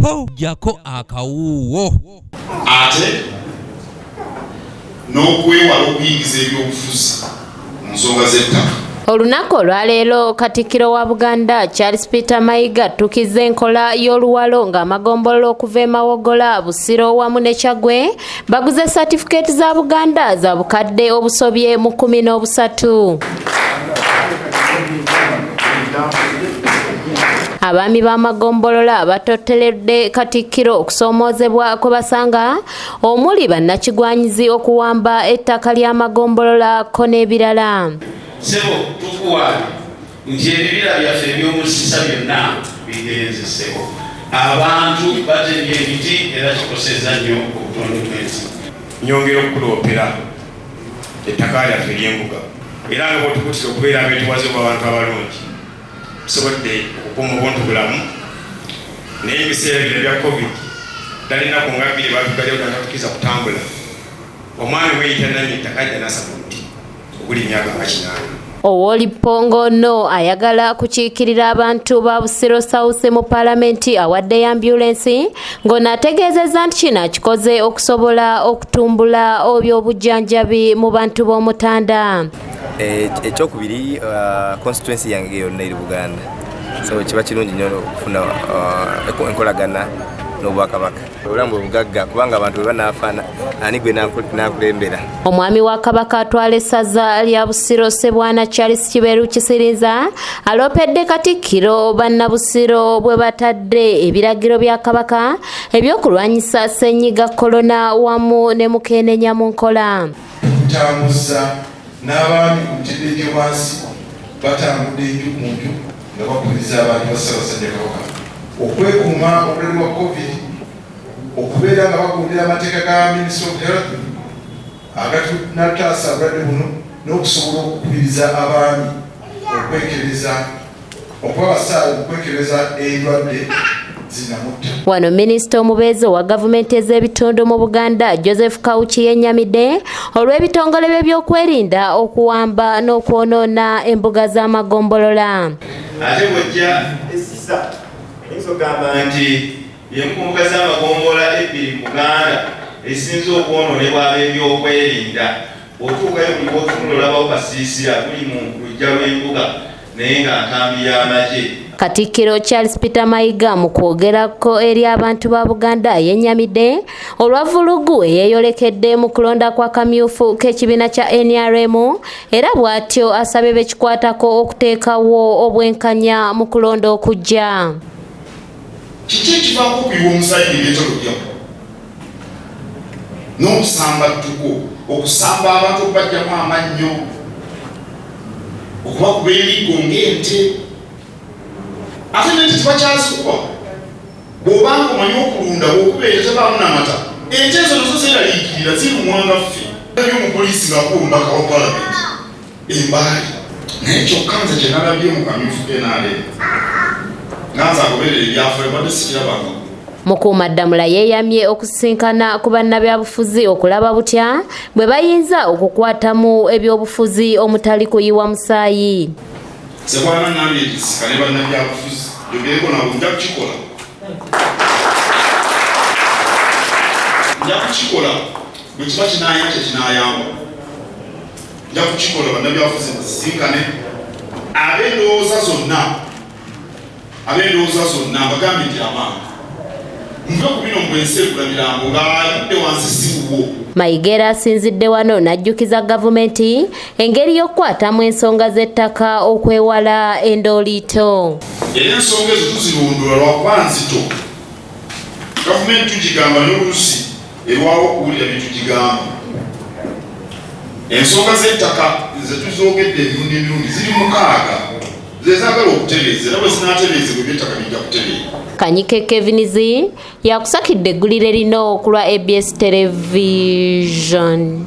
po jako akawuwo ate n'okwewala okuyigiza ebyobufuzi mu nsonga z'ettaka. Olunaku olwaleero Katikkiro wa Buganda Charles Peter Mayiga tukiza enkola y'oluwalo ng'amagombolola okuva e Mawogola, Busiro wamu ne Kyaggwe baguze certificate za Buganda za bukadde obusobye mu 13. Abaami b'amagombolola batotteredde Katikkiro okusoomoozebwa kwe basanga omuli bannakigwanyizi okuwamba ettaka ly'amagombolola ko n'ebirala. Sebo tukuwaale nti ebibira byaffe ebyomusisa byonna bigenze sebo. Abantu batemye emiti era kikosezza nnyo obutonde bw'ensi. Nyongera okuloopera ettaka lyaffe ery'embuga era nga bwetukutira okubeera abeetuwaze bw'abantu abalungi tusobodde okukuuma obuntubulamu naye ebiseera bino ebya covid talinaku nga bbiri batugaleo natatukiza kutambula omwami weyita nanyo ettaka lyanasa mu muti oguli emyaka nga 8. Owolipongo no ayagala kukiikirira abantu ba Busiro South mu Parliamenti awadde ambulance ng'onaategeezezza nti kino akikoze okusobola okutumbula ebyobujjanjabi mu bantu b'Omutanda. Ekyokubiri constituency yange yonna eri Buganda, so kiba kirungi nnyo okufuna enkolagana n'Obwakabaka. Obulamu bugagga kubanga abantu bwe banaafaana ani gwe n'akulembera. Omwami wa Kabaka atwala essaza lya Busiro Ssebwana Charles Kiberu Kisirinza aloopedde Katikkiro bannabusiro bwe batadde ebiragiro bya Kabaka ebyokulwanyisa ssenyiga korona wamu ne mukeenenya mu nkola. Kutambuza n'abaami ku ntebe wansi batambudde enju mu nju nga bakkiriza abantu ba Ssaabasajja Kabaka okwekuuma obulwadde bwa covid, okubeera nga bagondera amateeka ga Ministry of Health agatunataasa obulwadde buno n'okusobola okukubiriza abaami okwekereza okuba abasawo okwekereza endwadde zinamutta. Wano Minisita omubeezi wa gavumenti ez'ebitundu mu Buganda Joseph Kawuki yennyamidde olw'ebitongole bye by'okwerinda okuwamba n'okwonoona embuga z'amagombolola. Ate bw'ojja essisa ensogamba nti y'emu ku mbuga z'amagombolola ebbiri mu Buganda esinze okwonoonebwa ab'ebyokwerinda. Otuukayo buli bw'otunula olabawo kasiisira kuli mu lujja lw'embuga naye nga nkambi y'amagye. Katikkiro Charles Peter Mayiga mu kwogerako eri abantu ba Buganda yennyamidde olwavulugu eyeeyolekedde mu kulonda kwa kamyufu k'ekibiina kya NRM era bw'atyo asabye bekikwatako okuteekawo obwenkanya mu kulonda okujja. Kiki ekivaako okuyiwa omusajja ebyetolo byamu n'okusamba ttuko okusamba abantu okubajjamu amannyo okubakuba erigo ng'ente ate nenti tibakyazikuba bw'obanga omanyi okulunda bw'okubeera tebaamu n'amata ente ezo nazo zeeraliikirira zirumwanga ffe eby'omupoliisi ng'akuumbaka wa palamenti embaali naye kyokka nze kye nalabye mu kamyufu kenaalero nanze agoberera ebyafaayo badde sikirabanga. Mukuumaddamula yeeyamye okusisinkana ku bannabyabufuzi okulaba butya bwe bayinza okukwatamu ebyobufuzi omutali kuyiwa musaayi. Ssebwana nambye ntisikane bannabyabufuzi jogereko nabo nja kukikola. Nja kukikola bwe kiba kinaayanja kinaayamba. Nja kukikola bannabyabufuzi basisinkane ab'endowooza zonna bagambye nti amaanyi. Mayiga asinzidde wano n'ajjukiza gavumenti engeri y'okukwatamu ensonga z'ettaka okwewala endooliito. Era ensonga ezo tuzirondoola lwakuba nzito. Gavumenti tugigamba n'oluusi erwawo okuwulira bye tugigamba. Ensonga z'ettaka ze tuzoogedde emirundi ziri 6 zezaagala okutereeza era bwe zinaatereezebwa eby'ettaka bijja kutereera. Kanyike Kevinizi yakusakidde eggulire lino ku lwa ABS Television.